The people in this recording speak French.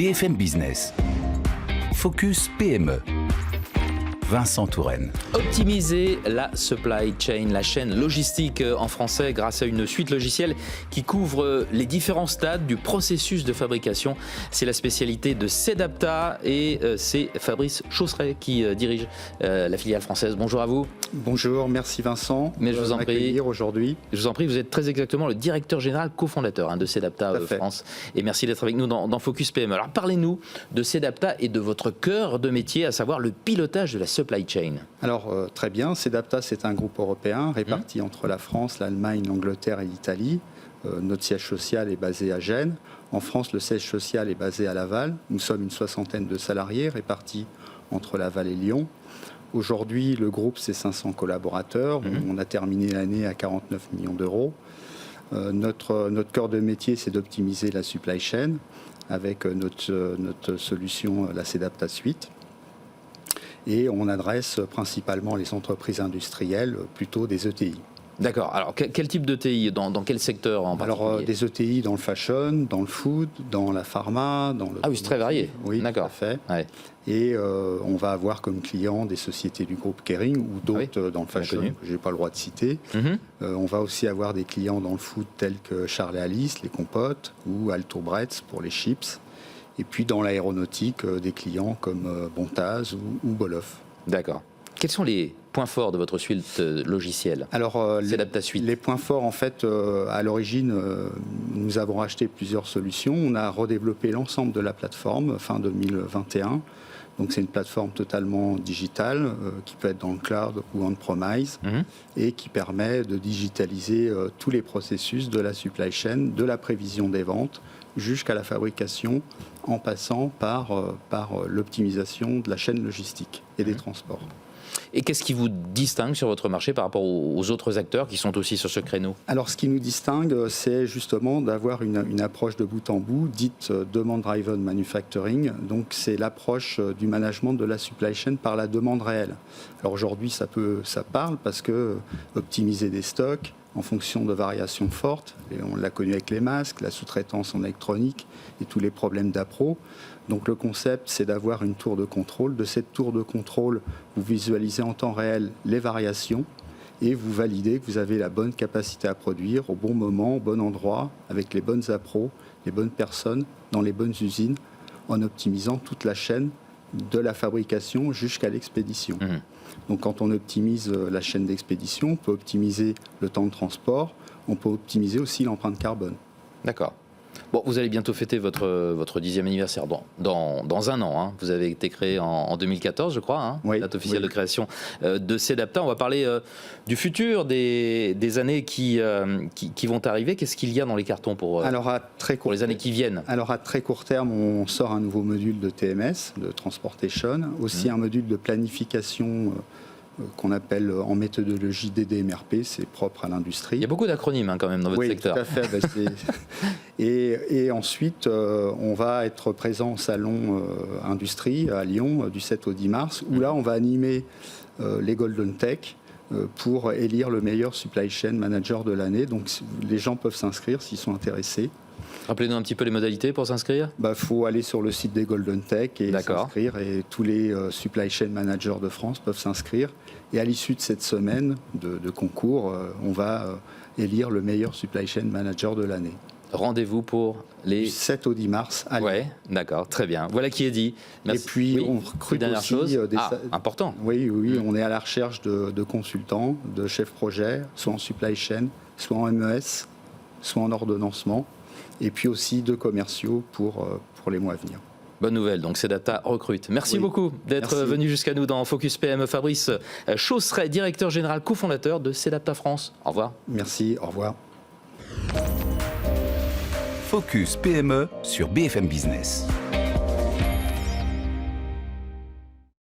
BFM Business. Focus PME. Vincent Touraine. Optimiser la supply chain, la chaîne logistique en français, grâce à une suite logicielle qui couvre les différents stades du processus de fabrication. C'est la spécialité de Sedapta et c'est Fabrice Chausseret qui dirige la filiale française. Bonjour à vous. Bonjour, merci Vincent. Mais je vous en prie. Aujourd'hui. Je vous en prie, vous êtes très exactement le directeur général cofondateur de Sedapta France. Et merci d'être avec nous dans Focus PME. Alors parlez-nous de Sedapta et de votre cœur de métier, à savoir le pilotage de la supply chain. Alors très bien, Sedapta c'est un groupe européen réparti entre la France, l'Allemagne, l'Angleterre et l'Italie. Notre siège social est basé à Gênes. En France, le siège social est basé à Laval. Nous sommes une soixantaine de salariés répartis entre Laval et Lyon. Aujourd'hui, le groupe, c'est 500 collaborateurs. On a terminé l'année à 49 millions d'euros. Notre cœur de métier, c'est d'optimiser la supply chain avec notre solution, la Sedapta Suite. Et on adresse principalement les entreprises industrielles, plutôt des ETI. D'accord. Alors, quel type d'ETI ? Dans quel secteur en particulier ? Alors, des ETI dans le fashion, dans le food, dans la pharma, dans le... Ah oui, c'est très varié. Oui, d'accord. Tout à fait. Ouais. Et on va avoir comme clients des sociétés du groupe Kering ou d'autres dans le fashion, que je n'ai pas le droit de citer. On va aussi avoir des clients dans le food tels que Charles et Alice, les compotes, ou Alto Bretz pour les chips. Et puis dans l'aéronautique, des clients comme Bontaz ou Boloff. D'accord. Quels sont les points forts de votre suite logicielle ? Alors, Sedapta Suite. Les points forts, en fait, à l'origine, nous avons racheté plusieurs solutions. On a redéveloppé l'ensemble de la plateforme fin 2021. Donc, c'est une plateforme totalement digitale qui peut être dans le cloud ou on-premise et qui permet de digitaliser tous les processus de la supply chain, de la prévision des ventes jusqu'à la fabrication, en passant par l'optimisation de la chaîne logistique et des transports. Et qu'est-ce qui vous distingue sur votre marché par rapport aux autres acteurs qui sont aussi sur ce créneau ? Alors, ce qui nous distingue, c'est justement d'avoir une approche de bout en bout, dite Demand-Driven Manufacturing. Donc, c'est l'approche du management de la supply chain par la demande réelle. Alors, aujourd'hui, ça parle parce que optimiser des stocks en fonction de variations fortes, et on l'a connu avec les masques, la sous-traitance en électronique et tous les problèmes d'appro. Donc le concept, c'est d'avoir une tour de contrôle. De cette tour de contrôle, vous visualisez en temps réel les variations et vous validez que vous avez la bonne capacité à produire au bon moment, au bon endroit, avec les bonnes appros, les bonnes personnes, dans les bonnes usines, en optimisant toute la chaîne de la fabrication jusqu'à l'expédition. Donc quand on optimise la chaîne d'expédition, on peut optimiser le temps de transport, on peut optimiser aussi l'empreinte carbone. D'accord. Bon, vous allez bientôt fêter votre 10e anniversaire dans un an. Vous avez été créé en 2014, je crois, oui, date officielle de création de Sedapta. On va parler du futur, des années qui vont arriver. Qu'est-ce qu'il y a dans les cartons pour les années qui viennent ? Alors à très court terme, on sort un nouveau module de TMS, de Transportation, aussi un module de planification qu'on appelle en méthodologie DDMRP, c'est propre à l'industrie. Il y a beaucoup d'acronymes quand même dans votre secteur. Oui, tout à fait. Et ensuite, on va être présent au salon Industrie à Lyon du 7 au 10 mars, où là, on va animer les Golden Tech pour élire le meilleur supply chain manager de l'année. Donc, les gens peuvent s'inscrire s'ils sont intéressés. Rappelez-nous un petit peu les modalités pour s'inscrire. Faut aller sur le site des Golden Tech et s'inscrire. Et tous les supply chain managers de France peuvent s'inscrire. Et à l'issue de cette semaine de concours, on va élire le meilleur supply chain manager de l'année. Rendez-vous pour les... Du 7 au 10 mars à Lyon. Oui, d'accord, très bien. Voilà qui est dit. Merci. Et puis, on recrute aussi... important. Oui, on est à la recherche de consultants, de chefs projet, soit en supply chain, soit en MES, soit en ordonnancement. Et puis aussi de commerciaux pour les mois à venir. Bonne nouvelle, donc Sedapta recrute. Merci beaucoup d'être venu jusqu'à nous dans Focus PME. Fabrice Chausseret, directeur général cofondateur de Sedapta France. Au revoir. Merci, au revoir. Focus PME sur BFM Business.